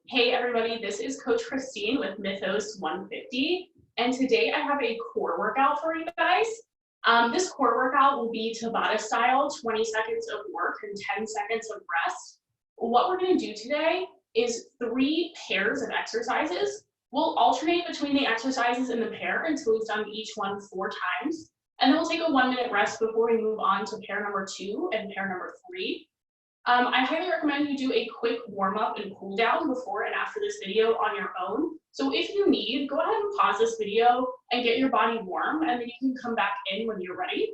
Hey everybody, this is Coach Christine with Mythos 150, and today I have a core workout for you guys. This core workout will be Tabata style, 20 seconds of work and 10 seconds of rest. What we're going to do today is 3 pairs of exercises. We'll alternate between the exercises in the pair until we've done each one 4 times, and then we'll take a 1-minute rest before we move on to pair number 2 and pair number 3. I highly recommend you do a quick warm-up and cool down before and after this video on your own. So if you need, go ahead and pause this video and get your body warm, and then you can come back in when you're ready.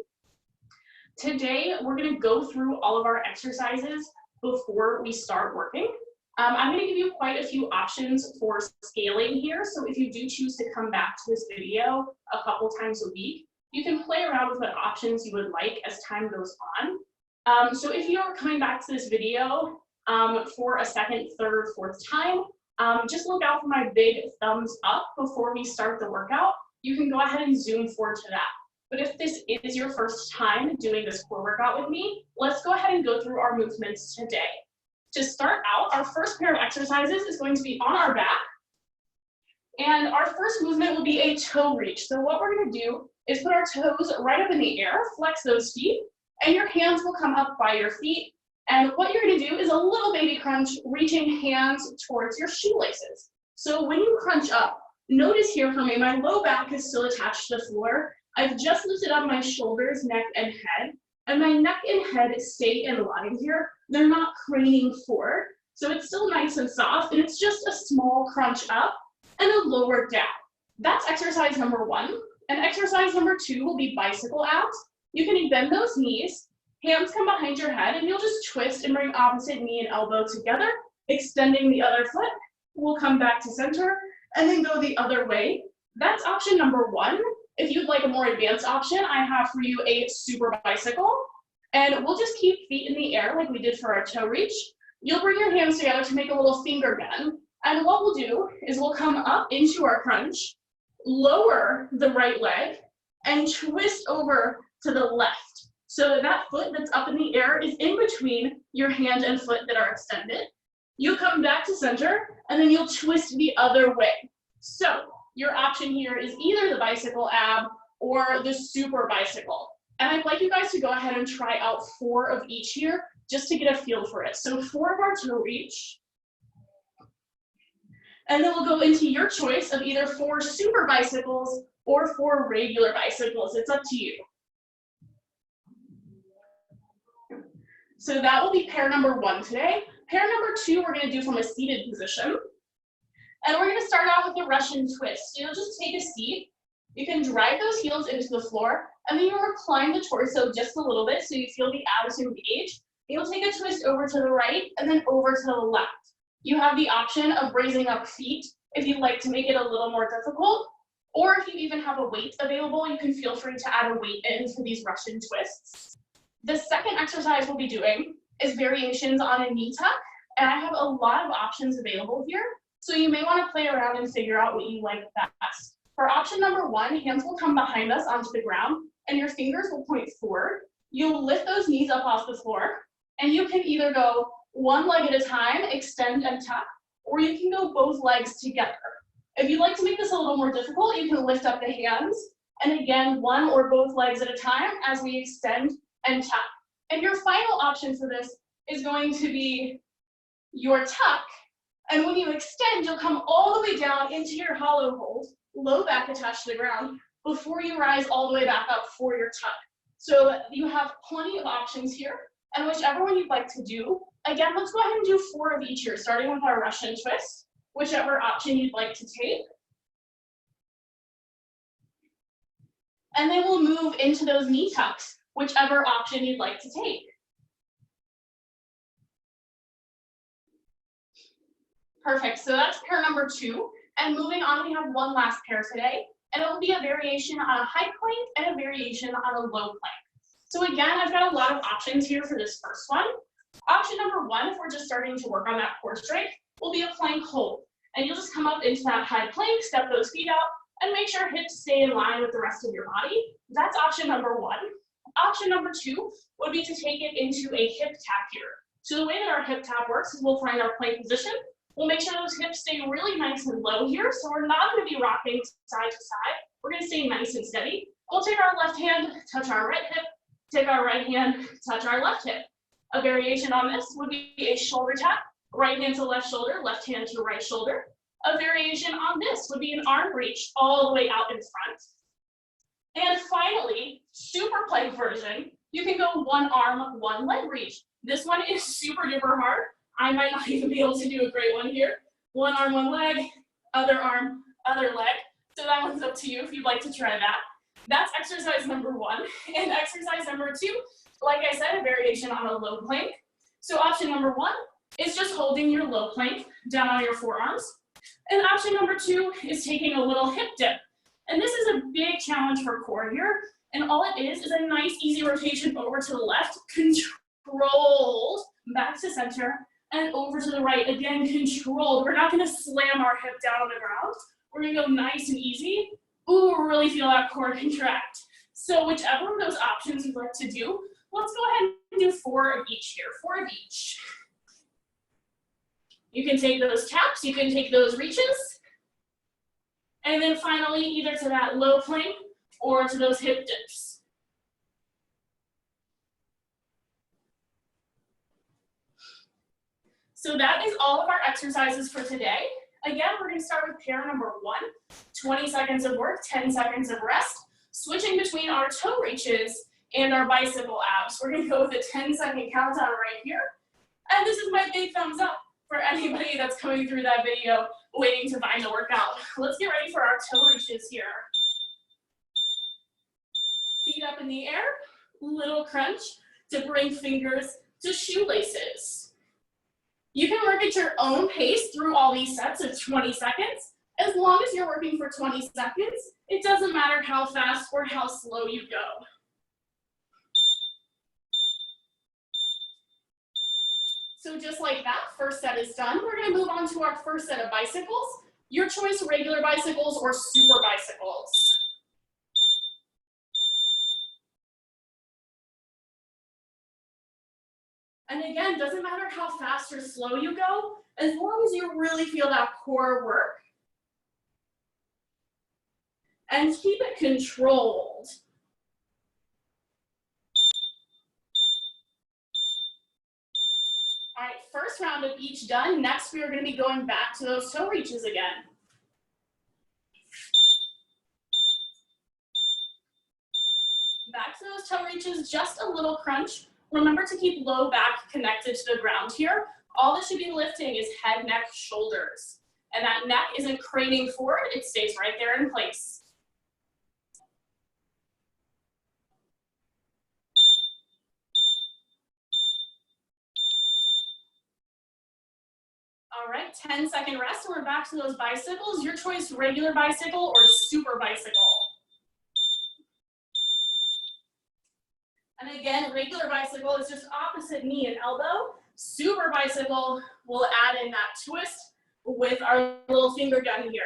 Today, we're going to go through all of our exercises before we start working. I'm going to give you quite a few options for scaling here. So if you do choose to come back to this video a couple times a week, you can play around with what options you would like as time goes on. So if you're coming back to this video for a second, third, fourth time, just look out for my big thumbs up before we start the workout. You can go ahead and zoom forward to that. But if this is your first time doing this core workout with me, let's go ahead and go through our movements today. To start out, our first pair of exercises is going to be on our back. And our first movement will be a toe reach. So what we're going to do is put our toes right up in the air, flex those feet, and your hands will come up by your feet. And what you're going to do is a little baby crunch, reaching hands towards your shoelaces. So when you crunch up, notice here for me, my low back is still attached to the floor. I've just lifted up my shoulders, neck, and head. And my neck and head stay in line here. They're not craning forward. So it's still nice and soft, and it's just a small crunch up and a lower down. That's exercise number 1. And exercise number 2 will be bicycle abs. You can bend those knees, hands come behind your head, and you'll just twist and bring opposite knee and elbow together, extending the other foot. We'll come back to center and then go the other way. That's option number 1. If you'd like a more advanced option, I have for you a super bicycle. And we'll just keep feet in the air like we did for our toe reach. You'll bring your hands together to make a little finger gun. And what we'll do is we'll come up into our crunch, lower the right leg, and twist over to the left. So that foot that's up in the air is in between your hand and foot that are extended. You come back to center, and then you'll twist the other way. So your option here is either the bicycle ab or the super bicycle. And I'd like you guys to go ahead and try out 4 of each here just to get a feel for it. So 4 of our toe reach. And then we'll go into your choice of either 4 super bicycles or 4 regular bicycles. It's up to you. So that will be pair number 1 today. Pair number 2, we're going to do from a seated position. And we're going to start out with the Russian twist. So you'll just take a seat. You can drive those heels into the floor, and then you'll recline the torso just a little bit so you feel the abs engage. You'll take a twist over to the right and then over to the left. You have the option of raising up feet if you'd like to make it a little more difficult, or if you even have a weight available, you can feel free to add a weight in for these Russian twists. The second exercise we'll be doing is variations on a knee tuck, and I have a lot of options available here, so you may want to play around and figure out what you like best. For option number 1, hands will come behind us onto the ground, and your fingers will point forward. You'll lift those knees up off the floor, and you can either go one leg at a time, extend and tuck, or you can go both legs together. If you'd like to make this a little more difficult, you can lift up the hands, and again, one or both legs at a time as we extend and tuck. And your final option for this is going to be your tuck, and when you extend, you'll come all the way down into your hollow hold, low back attached to the ground, before you rise all the way back up for your tuck. So you have plenty of options here, and whichever one you'd like to do. Again, let's go ahead and do 4 of each here, starting with our Russian twist, whichever option you'd like to take. And then we'll move into those knee tucks, whichever option you'd like to take. Perfect, so that's pair number 2. And moving on, we have one last pair today, and it will be a variation on a high plank and a variation on a low plank. So again, I've got a lot of options here for this first one. Option number 1, if we're just starting to work on that core strength, will be a plank hold. And you'll just come up into that high plank, step those feet out, and make sure hips stay in line with the rest of your body. That's option number 1. Option number 2 would be to take it into a hip tap here. So the way that our hip tap works is we'll find our plank position. We'll make sure those hips stay really nice and low here. So we're not going to be rocking side to side. We're going to stay nice and steady. We'll take our left hand, touch our right hip, take our right hand, touch our left hip. A variation on this would be a shoulder tap, right hand to left shoulder, left hand to right shoulder. A variation on this would be an arm reach all the way out in front. And finally, super plank version, you can go one arm, one leg reach. This one is super duper hard. I might not even be able to do a great one here. One arm, one leg, other arm, other leg. So that one's up to you if you'd like to try that. That's exercise number 1. And exercise number 2, like I said, a variation on a low plank. So option number 1 is just holding your low plank down on your forearms. And option number 2 is taking a little hip dip. And this is a big challenge for core here. And all it is a nice, easy rotation over to the left, controlled, back to center, and over to the right, again, controlled. We're not gonna slam our hip down on the ground. We're gonna go nice and easy. Ooh, really feel that core contract. So whichever of those options you'd like to do, let's go ahead and do 4 of each here, 4 of each. You can take those taps, you can take those reaches, and then finally either to that low plank or to those hip dips. So that is all of our exercises for today. Again, we're gonna start with pair number 1, 20 seconds of work, 10 seconds of rest, switching between our toe reaches and our bicycle abs. We're gonna go with a 10-second countdown right here. And this is my big thumbs up for anybody that's coming through that video waiting to find the workout. Let's get ready for our toe reaches here. Feet up in the air, little crunch to bring fingers to shoelaces. You can work at your own pace through all these sets of 20 seconds. As long as you're working for 20 seconds, it doesn't matter how fast or how slow you go. So just like that, first set is done. We're gonna move on to our first set of bicycles. Your choice, regular bicycles or super bicycles. And again, doesn't matter how fast or slow you go, as long as you really feel that core work. And keep it controlled. All right, first round of each done. Next, we are going to be going back to those toe reaches again. Back to those toe reaches, just a little crunch. Remember to keep low back connected to the ground here. All that should be lifting is head, neck, shoulders. And that neck isn't craning forward, it stays right there in place. All right, 10-second rest, and we're back to those bicycles. Your choice, regular bicycle or super bicycle. And again, regular bicycle is just opposite knee and elbow. Super bicycle will add in that twist with our little finger gun here.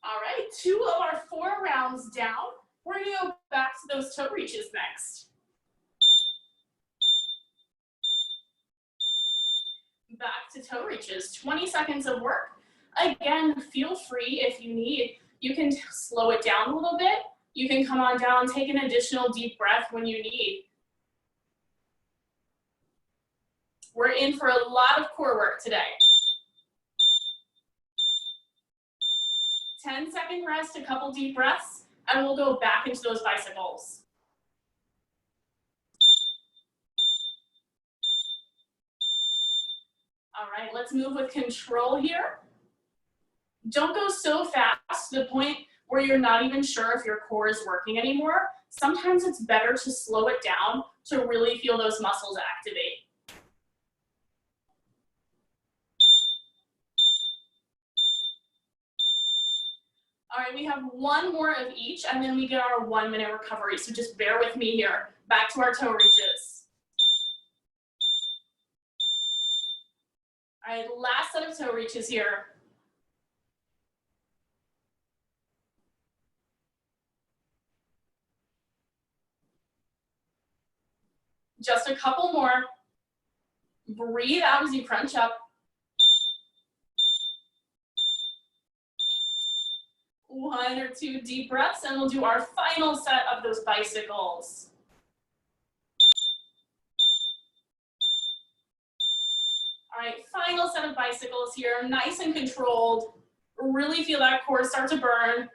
All right, 2 of our 4 rounds down. We're gonna go back to those toe reaches next. Back to toe reaches, 20 seconds of work. Again, feel free if you need, you can slow it down a little bit. You can come on down, take an additional deep breath when you need. We're in for a lot of core work today. 10-second rest, a couple deep breaths, and we'll go back into those bicycles. All right, let's move with control here. Don't go so fast to the point where you're not even sure if your core is working anymore. Sometimes it's better to slow it down to really feel those muscles activate. All right, we have 1 more of each, and then we get our 1-minute recovery. So just bear with me here. Back to our toe reaches. All right, last set of toe reaches here. Just a couple more. Breathe out as you crunch up. 1 or 2 deep breaths, and we'll do our final set of those bicycles. All right, final set of bicycles here, nice and controlled. Really feel that core start to burn.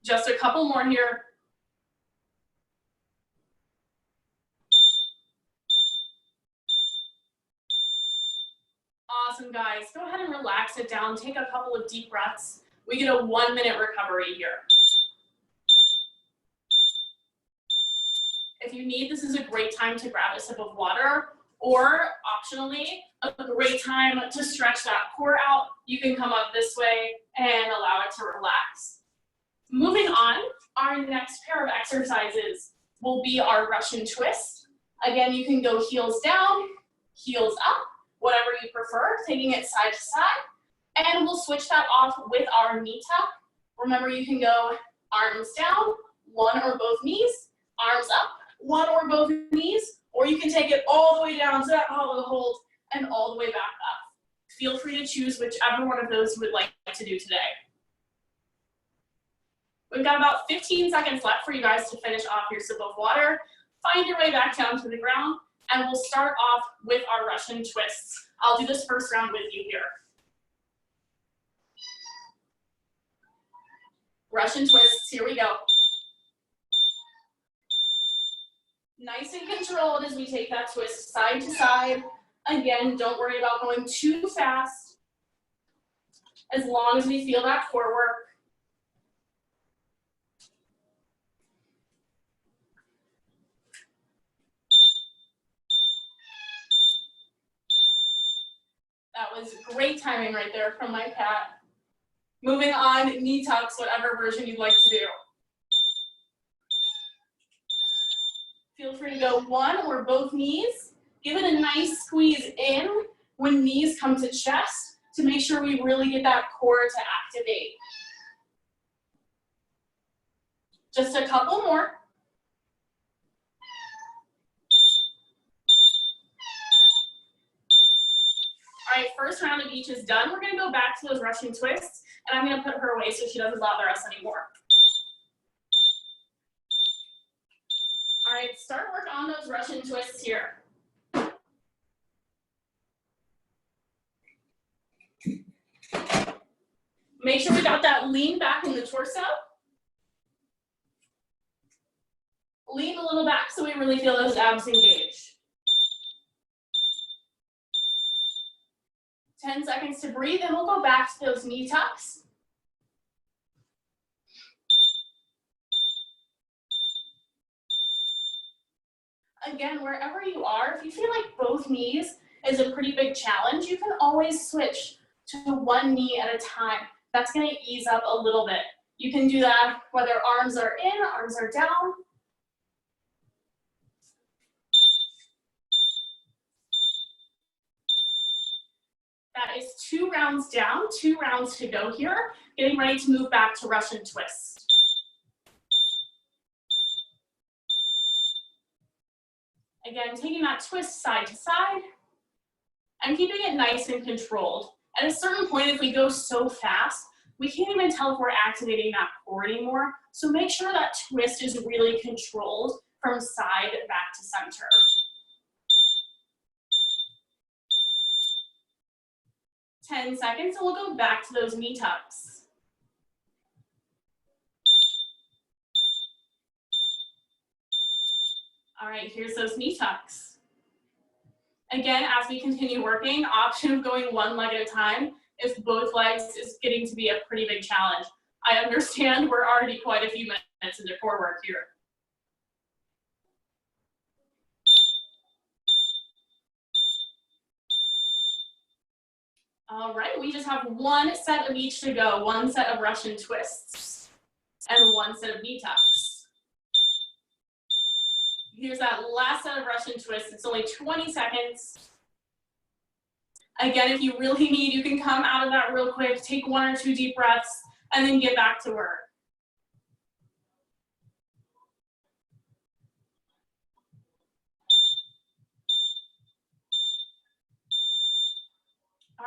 Just a couple more here. Awesome, guys. Go ahead and relax it down. Take a couple of deep breaths. We get a 1-minute recovery here. If you need, this is a great time to grab a sip of water, or optionally, a great time to stretch that core out. You can come up this way and allow it to relax. Moving on, our next pair of exercises will be our Russian twist. Again, you can go heels down, heels up, whatever you prefer, taking it side to side. And we'll switch that off with our knee tuck. Remember, you can go arms down, one or both knees, arms up, one or both knees, or you can take it all the way down to that hollow hold and all the way back up. Feel free to choose whichever one of those you would like to do today. We've got about 15 seconds left for you guys to finish off your sip of water. Find your way back down to the ground, and we'll start off with our Russian twists. I'll do this first round with you here. Russian twists, here we go. Nice and controlled as we take that twist side to side. Again, don't worry about going too fast. As long as we feel that core work. That was great timing right there from my cat. Moving on, knee tucks, whatever version you'd like to do. Feel free to go one or both knees. Give it a nice squeeze in when knees come to chest to make sure we really get that core to activate. Just a couple more. All right, first round of each is done. We're gonna go back to those Russian twists, and I'm gonna put her away so she doesn't bother us anymore. All right, start work on those Russian twists here. Make sure we got that lean back in the torso. Lean a little back so we really feel those abs engage. 10 seconds to breathe, and we'll go back to those knee tucks. Again, wherever you are, if you feel like both knees is a pretty big challenge, you can always switch to one knee at a time. That's gonna ease up a little bit. You can do that whether arms are in, arms are down. That is 2 rounds down, 2 rounds to go here. Getting ready to move back to Russian twist. Again, taking that twist side to side and keeping it nice and controlled. At a certain point, if we go so fast, we can't even tell if we're activating that core anymore. So make sure that twist is really controlled from side back to center. Ten seconds, and we'll go back to those knee tucks. All right, here's those knee tucks. Again, as we continue working, option of going one leg at a time if both legs is getting to be a pretty big challenge. I understand we're already quite a few minutes into core work here. All right, we just have one set of each to go, one set of Russian twists and one set of knee tucks. Here's that last set of Russian twists. It's only 20 seconds. Again, if you really need, you can come out of that real quick, take 1 or 2 deep breaths, and then get back to work.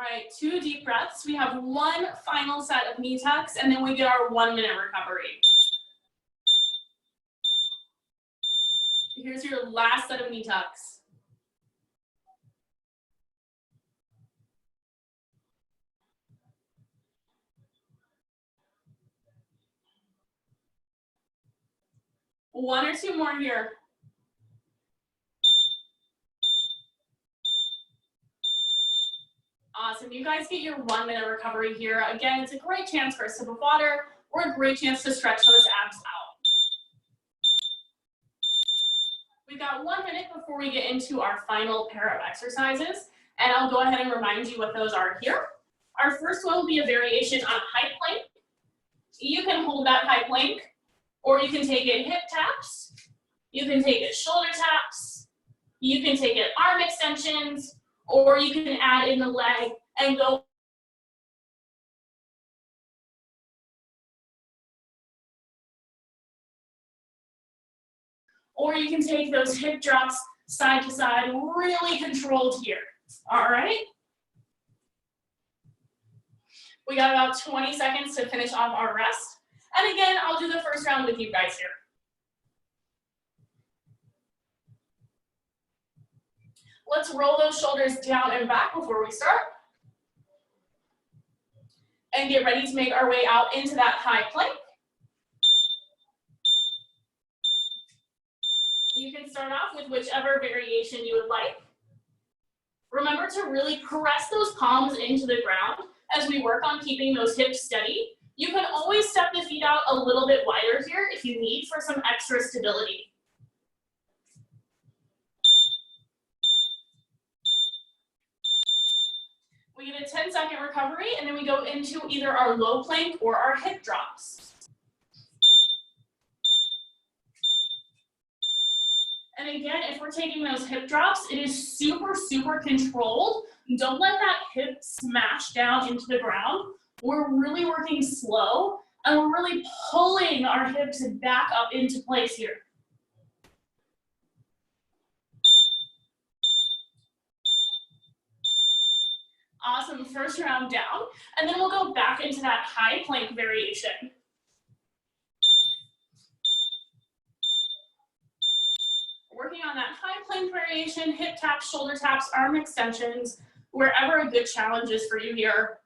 right, 2 deep breaths. We have one final set of knee tucks, and then we get our 1-minute recovery. Here's your last set of knee tucks. One or two more here. Awesome, you guys get your 1-minute recovery here. Again, it's a great chance for a sip of water or a great chance to stretch those abs out. We've got 1 minute before we get into our final pair of exercises, and I'll go ahead and remind you what those are here. Our first one will be a variation on high plank. You can hold that high plank, or you can take it hip taps, you can take it shoulder taps, you can take it arm extensions, or you can add in the leg and go. Or you can take those hip drops side to side, really controlled here. All right? We got about 20 seconds to finish off our rest. And again, I'll do the first round with you guys here. Let's roll those shoulders down and back before we start. And get ready to make our way out into that high plank. You can start off with whichever variation you would like. Remember to really press those palms into the ground as we work on keeping those hips steady. You can always step the feet out a little bit wider here if you need for some extra stability. We get a 10-second recovery, and then we go into either our low plank or our hip drops. And again, if we're taking those hip drops, it is super, super controlled. Don't let that hip smash down into the ground. We're really working slow, and we're really pulling our hips back up into place here. Awesome, first round down, and then we'll go back into that high plank variation. Working on that high plank variation, hip taps, shoulder taps, arm extensions, wherever a good challenge is for you here.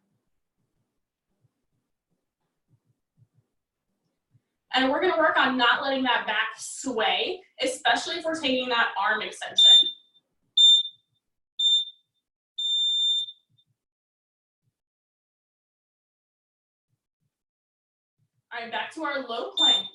And we're gonna work on not letting that back sway, especially if we're taking that arm extension. All right, back to our low plank.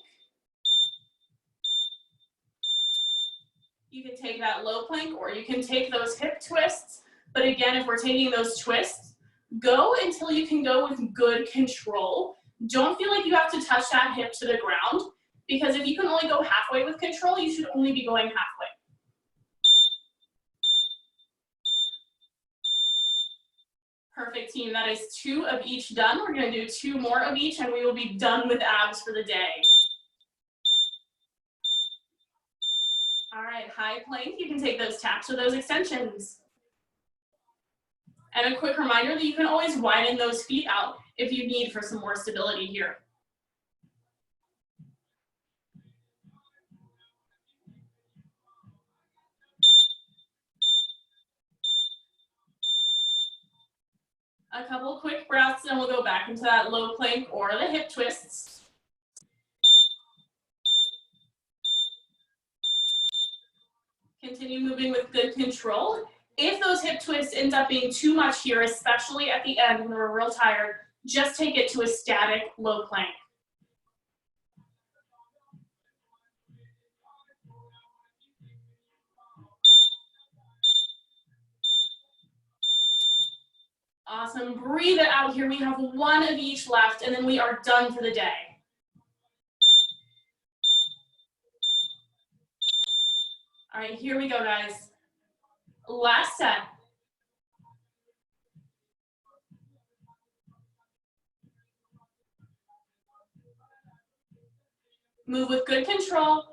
You can take that low plank or you can take those hip twists. But again, if we're taking those twists, go until you can go with good control. Don't feel like you have to touch that hip to the ground, because if you can only go halfway with control, you should only be going halfway. Perfect, team. That is 2 of each done. We're going to do 2 more of each, and we will be done with abs for the day. All right, high plank. You can take those taps or those extensions. And a quick reminder that you can always widen those feet out if you need for some more stability here. A couple quick breaths, and we'll go back into that low plank or the hip twists. Continue moving with good control. If those hip twists end up being too much here, especially at the end when we're real tired, just take it to a static low plank. Awesome, breathe it out here. We have 1 of each left, and then we are done for the day. All right, here we go, guys. Last set. Move with good control.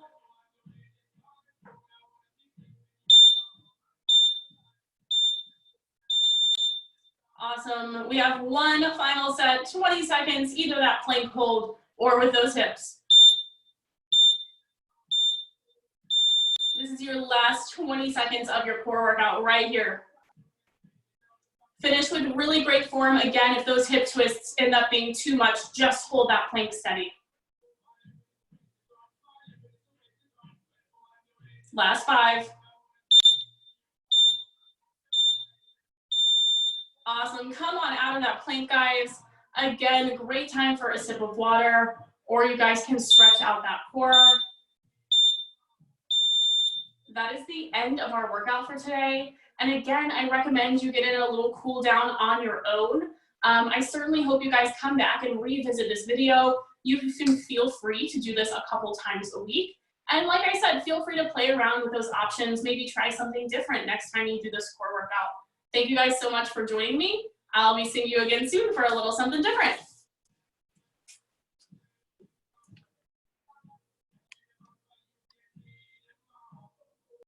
Awesome. We have one final set, 20 seconds, either that plank hold or with those hips. This is your last 20 seconds of your core workout right here. Finish with really great form. Again, if those hip twists end up being too much, just hold that plank steady. Last 5. Awesome. Come on out of that plank, guys. Again, great time for a sip of water, or you guys can stretch out that core. That is the end of our workout for today. And again, I recommend you get in a little cool down on your own. I certainly hope you guys come back and revisit this video. You can feel free to do this a couple times a week. And like I said, feel free to play around with those options. Maybe try something different next time you do this core workout. Thank you guys so much for joining me. I'll be seeing you again soon for a little something different.